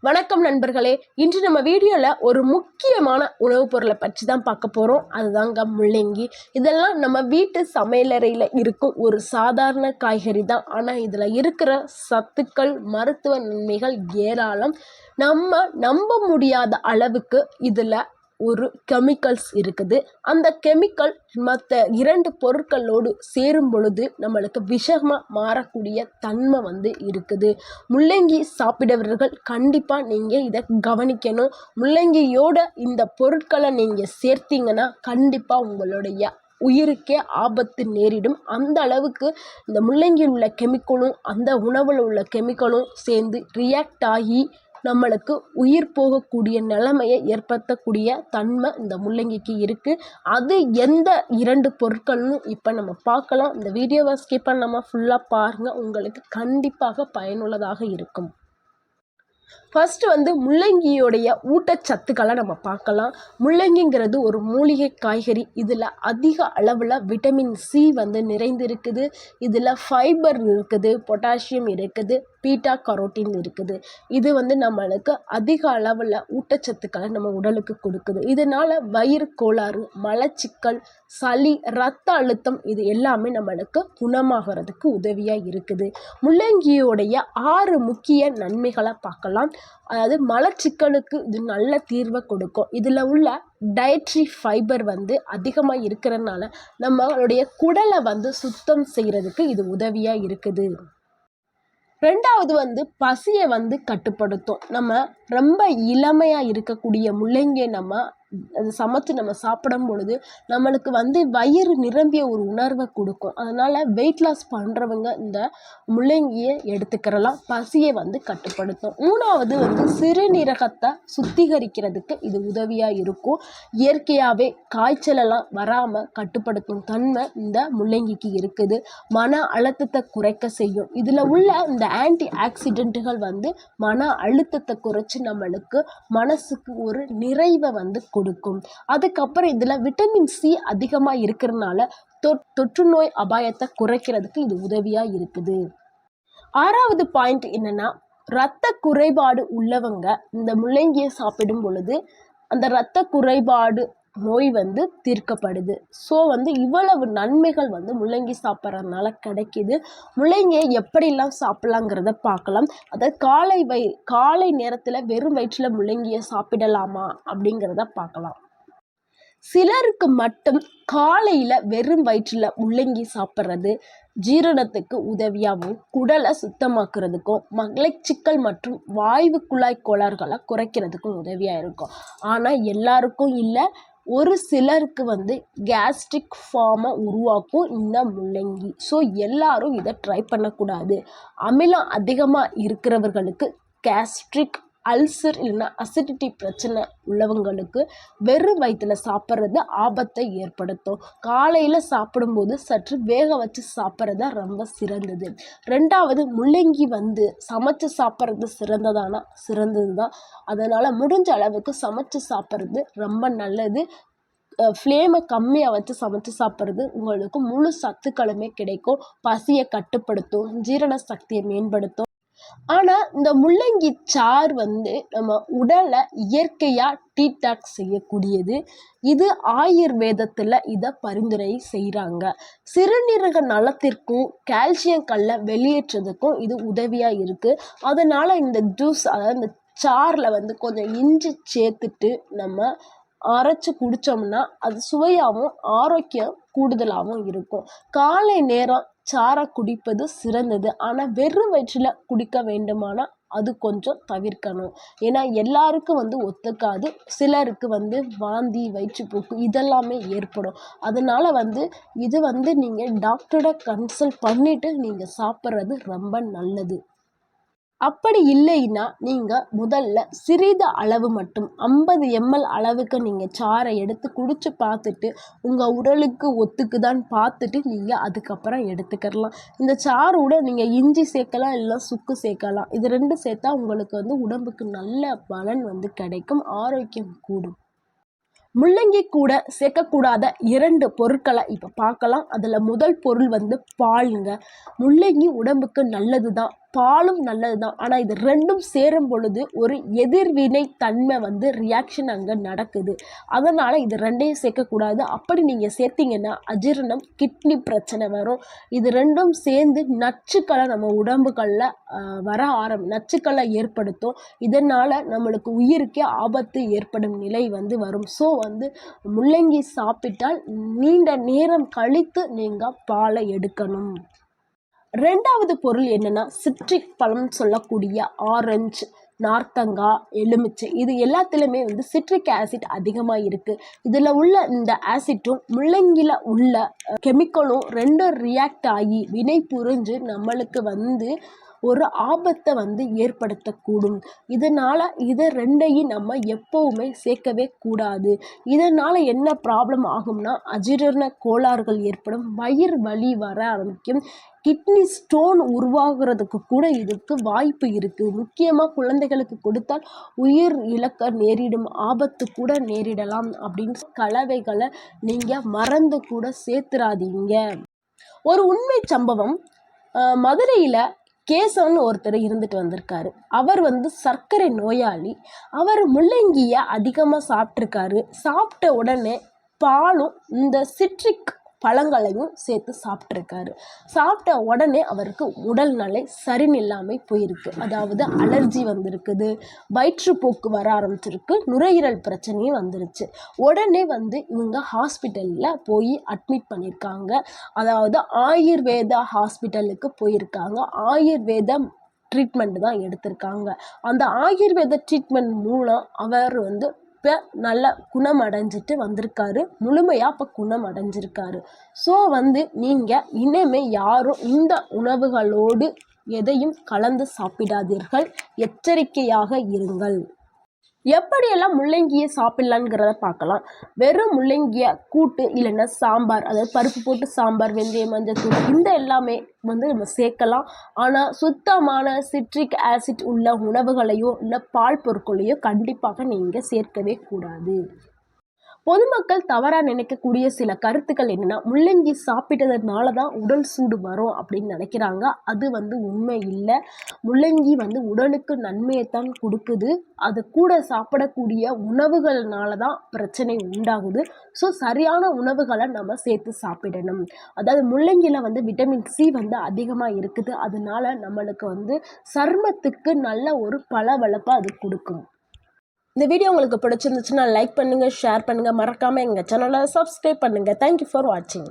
வணக்கம் நண்பர்களே. இன்று நம்ம வீடியோவில் ஒரு முக்கியமான உணவுப் பொருளை பற்றி தான் பார்க்க போகிறோம். அதுதாங்க முள்ளங்கி. இதெல்லாம் நம்ம வீட்டு சமையலறையில் இருக்கும் ஒரு சாதாரண காய்கறி தான். ஆனால் இதில் இருக்கிற சத்துக்கள், மருத்துவ நன்மைகள் ஏராளம். நம்ம நம்ப முடியாத அளவுக்கு இதில் ஒரு கெமிக்கல்ஸ் இருக்குது. அந்த கெமிக்கல் மற்ற 2 பொருட்களோடு சேரும் பொழுது நம்மளுக்கு விஷமாக மாறக்கூடிய தன்மை இருக்குது. முள்ளங்கி சாப்பிடுறவர்கள் கண்டிப்பாக நீங்கள் இதை கவனிக்கணும். முள்ளங்கியோட இந்த பொருட்களை நீங்கள் சேர்த்தீங்கன்னா கண்டிப்பாக உங்களுடைய உயிருக்கே ஆபத்து நேரிடும். அந்த அளவுக்கு இந்த முள்ளங்கியில் உள்ள கெமிக்கலும் அந்த உணவில் உள்ள கெமிக்கலும் சேர்ந்து ரியாக்ட் ஆகி நம்மளுக்கு உயிர் போகக்கூடிய நிலைமையை ஏற்படுத்தக்கூடிய தன்மை இந்த முள்ளங்கிக்கு இருக்குது. அது எந்த 2 பொருட்கள்னு இப்போ நம்ம பார்க்கலாம். இந்த வீடியோவை ஸ்கிப் பண்ணாமல் ஃபுல்லாக பாருங்கள், உங்களுக்கு கண்டிப்பாக பயனுள்ளதாக இருக்கும். ஃபஸ்ட்டு முள்ளங்கியோடைய ஊட்டச்சத்துக்களை நம்ம பார்க்கலாம். முள்ளங்கிங்கிறது ஒரு மூலிகை காய்கறி. இதில் அதிக அளவில் விட்டமின் சி நிறைந்து இருக்குது. இதில் ஃபைபர் இருக்குது, பொட்டாசியம் இருக்குது, பீட்டா கரோட்டின் இருக்குது. இது நம்மளுக்கு அதிக அளவில் ஊட்டச்சத்துக்களை நம்ம உடலுக்கு கொடுக்குது. இதனால் வயிறு கோளாறு, மலச்சிக்கல், சளி, இரத்த அழுத்தம் இது எல்லாமே நம்மளுக்கு குணமாகிறதுக்கு உதவியாக இருக்குது. முள்ளங்கியோடைய 6 முக்கிய நன்மைகளை பார்க்கலாம். அதாவது மலச்சிக்கலுக்கு இது நல்ல தீர்வை கொடுக்கும். இதில் உள்ள டயட்ரி ஃபைபர் அதிகமாக இருக்கிறதுனால நம்மளுடைய குடலை சுத்தம் செய்கிறதுக்கு இது உதவியாக இருக்குது. 2வது பசியை கட்டுப்படுத்தும். நம்ம ரொம்ப இளமையாக இருக்கக்கூடிய முள்ளங்கியை அது சமைச்சு நம்ம சாப்பிடும் பொழுது நம்மளுக்கு வயிறு நிரம்பிய ஒரு உணர்வை கொடுக்கும். அதனால் வெயிட் லாஸ் பண்ணுறவங்க இந்த முள்ளங்கியை எடுத்துக்கிறலாம். பசியை கட்டுப்படுத்தும். 3வது சிறுநீரகத்தை சுத்திகரிக்கிறதுக்கு இது உதவியாக இருக்கும். இயற்கையாகவே காய்ச்சலெல்லாம் வராமல் கட்டுப்படுத்தும் தன்மை இந்த முள்ளங்கிக்கு இருக்குது. மன அழுத்தத்தை குறைக்க செய்யும். இதில் உள்ள இந்த ஆன்டி ஆக்சிடென்ட்டுகள் மன அழுத்தத்தை குறைச்சி நம்மளுக்கு மனசுக்கு ஒரு நிறைவை கொடுக்கும். அதுக்கப்புறம் இதில் விட்டமின் சி அதிகமாக இருக்கிறதுனால தொற்று நோய் அபாயத்தை குறைக்கிறதுக்கு இது உதவியாக இருக்குது. 6வது பாயிண்ட் என்னன்னா, இரத்த குறைபாடு உள்ளவங்க இந்த முள்ளங்கியை சாப்பிடும் பொழுது அந்த இரத்த குறைபாடு நோய் தீர்க்கப்படுது. ஸோ இவ்வளவு நன்மைகள் முள்ளங்கி சாப்பிட்றதுனால கிடைக்கிது. முள்ளங்கியை எப்படிலாம் சாப்பிட்லாங்கிறத பார்க்கலாம். அதாவது காலை நேரத்தில் வெறும் வயிற்றில் முள்ளங்கியை சாப்பிடலாமா அப்படிங்கிறத பார்க்கலாம். சிலருக்கு மட்டும் காலையில் வெறும் வயிற்றில் முள்ளங்கி சாப்பிட்றது ஜீரணத்துக்கு உதவியாகவும் குடலை சுத்தமாக்குறதுக்கும் மலச்சிக்கல் மற்றும் வாய்வு குழாய் கோளாறுகளை குறைக்கிறதுக்கும் உதவியாக இருக்கும். ஆனால் எல்லாருக்கும் இல்லை, ஒரு சிலருக்கு கேஸ்ட்ரிக் ஃபார்மை உருவாக்கும் இந்த முள்ளங்கி. ஸோ எல்லாரும் இதை ட்ரை பண்ணக்கூடாது. அமிலம் அதிகமாக இருக்கிறவர்களுக்கு கேஸ்ட்ரிக் அல்சர் இல்லைன்னா அசிடிட்டி பிரச்சனை உள்ளவங்களுக்கு வெறும் வயிற்றில் சாப்பிட்றது ஆபத்தை ஏற்படுத்தும். காலையில் சாப்பிடும்போது சற்று வேக வச்சு சாப்பிட்றது ரொம்ப சிறந்தது. 2வது முள்ளங்கி சமைச்சு சாப்பிட்றது சிறந்தது தான். அதனால் முடிஞ்ச அளவுக்கு சமைச்சு சாப்பிட்றது ரொம்ப நல்லது. ஃப்ளேமை கம்மியாக வச்சு சமைச்சு சாப்பிட்றது உங்களுக்கு முழு சத்துக்களுமே கிடைக்கும். பசியை கட்டுப்படுத்தும், ஜீரண சக்தியை மேம்படுத்தும். ஆனால் இந்த முள்ளங்கி சாறு நம்ம உடலை இயற்கையாக டீடாக்ஸ் செய்யக்கூடியது. இது ஆயுர்வேதத்தில் இதை பரிந்துரை செய்கிறாங்க. சிறுநீரக நலத்திற்கும் கால்சியம் கல்லை வெளியேற்றதுக்கும் இது உதவியாக இருக்குது. அதனால் இந்த ஜூஸ், அதாவது இந்த சாறில் கொஞ்சம் இஞ்சி சேர்த்துட்டு நம்ம அரைச்சி குடித்தோம்னா அது சுவையாகவும் ஆரோக்கியம் கூடுதலாகவும் இருக்கும். காலை நேரம் சாறை குடிப்பது சிறந்தது. ஆனால் வெறும் வயிற்றில் குடிக்க வேண்டுமானால் அது கொஞ்சம் தவிர்க்கணும். ஏன்னா எல்லாருக்கும் ஒத்துக்காது. சிலருக்கு வாந்தி, வயிற்றுப்போக்கு இதெல்லாமே ஏற்படும். அதனால் இது நீங்கள் டாக்டரை கன்சல்ட் பண்ணிவிட்டு நீங்கள் சாப்பிட்றது ரொம்ப நல்லது. அப்படி இல்லைன்னா நீங்கள் முதல்ல சிறிது அளவு மட்டும் 50 ml அளவுக்கு நீங்கள் சாறை எடுத்து குடித்து பார்த்துட்டு உங்கள் உடலுக்கு ஒத்துக்குதான்னு பார்த்துட்டு நீங்கள் அதுக்கப்புறம் எடுத்துக்கலாம். இந்த சாரோட நீங்கள் இஞ்சி சேர்க்கலாம், இல்லை சுக்கு சேர்க்கலாம். இது 2 சேர்த்தா உங்களுக்கு உடம்புக்கு நல்ல பலன் கிடைக்கும், ஆரோக்கியம் கூடும். முள்ளங்கி கூட சேர்க்கக்கூடாத 2 பொருட்களை இப்போ பார்க்கலாம். அதில் முதல் பொருள் பாலுங்க. முள்ளங்கி உடம்புக்கு நல்லது தான். பாலும் நல்லது தான். ஆனால் இது ரெண்டும் சேரும் பொழுது ஒரு எதிர்வினை தன்மை ரியாக்ஷன் அங்கே நடக்குது. அதனால் இது ரெண்டையும் சேர்க்கக்கூடாது. அப்படி நீங்கள் சேர்த்திங்கன்னா அஜீரணம், கிட்னி பிரச்சனை வரும். இது ரெண்டும் சேர்ந்து நச்சுக்களை நம்ம உடம்புகளில் நச்சுக்களை ஏற்படுத்தும். இதனால் நம்மளுக்கு உயிருக்கே ஆபத்து ஏற்படும் நிலை வரும். ஸோ முள்ளங்கி சாப்பிட்டால் நீண்ட நேரம் கழித்து நீங்கள் பாலை எடுக்கணும். ரெண்டாவது பொருள் என்னென்னா, சிட்ரிக் பழம் சொல்லக்கூடிய ஆரஞ்சு, நார்த்தங்காய், எலுமிச்சை, இது எல்லாத்துலேயுமே சிட்ரிக் ஆசிட் அதிகமாக இருக்குது. இதில் உள்ள இந்த ஆசிட்டும் முள்ளங்கியில் உள்ள கெமிக்கலும் ரெண்டும் ரியாக்ட் ஆகி வினை புரிஞ்சு நம்மளுக்கு ஒரு ஆபத்தை ஏற்படுத்தக்கூடும். இதனால் இதை ரெண்டையும் நம்ம எப்போவுமே சேர்க்கவே கூடாது. இதனால் என்ன ப்ராப்ளம் ஆகும்னா, அஜீரண கோளாறுகள் ஏற்படும், வயிறு வலி வர ஆரம்பிக்கும், கிட்னி ஸ்டோன் உருவாகிறதுக்கு கூட இதுக்கு வாய்ப்பு இருக்குது. முக்கியமாக குழந்தைகளுக்கு கொடுத்தால் உயிர் இழக்க நேரிடும், ஆபத்து கூட நேரிடலாம். அப்படின்னு கலவைகளை நீங்கள் மறந்து கூட சேர்த்துறாதீங்க. ஒரு உண்மை சம்பவம், மதுரையில் கேசவன் ஒருத்தர் இருந்துட்டு வந்திருக்காரு. அவர் சர்க்கரை நோயாளி. அவர் முள்ளங்கியை அதிகமாக சாப்பிட்ருக்காரு. சாப்பிட்ட உடனே பாலும் இந்த சிட்ரிக் பழங்களையும் சேர்த்து சாப்பிட்ருக்காரு. சாப்பிட்ட உடனே அவருக்கு உடல்நிலை சரியில்லாமல் போயிருக்கு. அதாவது அலர்ஜி வந்திருக்குது, வயிற்றுப்போக்கு வர ஆரம்பிச்சிருக்கு, நுரையீரல் பிரச்சனையும் வந்துருச்சு. உடனே இவங்க ஹாஸ்பிட்டலில் போய் அட்மிட் பண்ணியிருக்காங்க. அதாவது ஆயுர்வேதா ஹாஸ்பிட்டலுக்கு போயிருக்காங்க. ஆயுர்வேதம் ட்ரீட்மெண்ட் தான் எடுத்திருக்காங்க. அந்த ஆயுர்வேத ட்ரீட்மெண்ட் மூலம் அவர் இப்போ நல்லா குணமடைஞ்சிட்டு வந்திருக்காரு. முழுமையாக இப்போ குணமடைஞ்சிருக்காரு. ஸோ நீங்கள் இனிமேல் யாரும் இந்த உணவுகளோடு எதையும் கலந்து சாப்பிடாதீர்கள். எச்சரிக்கையாக இருங்கள். எப்படியெல்லாம் முள்ளங்கியை சாப்பிட்லாங்கிறத பார்க்கலாம். வெறும் முள்ளங்கியை கூட்டு இல்லைன்னா சாம்பார், அதாவது பருப்பு போட்டு சாம்பார், வெந்தயம், மஞ்சத்தூள், இந்த எல்லாமே நம்ம சேர்க்கலாம். ஆனால் சுத்தமான சிட்ரிக் ஆசிட் உள்ள உணவுகளையோ இல்லை பால் பொருட்களையோ கண்டிப்பாக நீங்கள் சேர்க்கவே கூடாது. பொதுமக்கள் தவறாக நினைக்கக்கூடிய சில கருத்துக்கள் என்னென்னா, முள்ளங்கி சாப்பிட்டதுனால தான் உடல் சூடு வரும் அப்படின்னு நினைக்கிறாங்க. அது உண்மை இல்லை. முள்ளங்கி உடலுக்கு நன்மையைத்தான் கொடுக்குது. அது கூட சாப்பிடக்கூடிய உணவுகள்னால தான் பிரச்சனை உண்டாகுது. ஸோ சரியான உணவுகளை நம்ம சேர்த்து சாப்பிடணும். அதாவது முள்ளங்கியில் விட்டமின் சி அதிகமாக இருக்குது. அதனால நம்மளுக்கு சருமத்துக்கு நல்ல ஒரு பளபளப்பை அது கொடுக்கும். இந்த வீடியோ உங்களுக்கு பிடிச்சிருந்துச்சுன்னா லைக் பண்ணுங்கள், ஷேர் பண்ணுங்கள், மறக்காமல் எங்கள் சேனலை சப்ஸ்கிரைப் பண்ணுங்கள். தேங்க்யூ ஃபார் வாட்சிங்.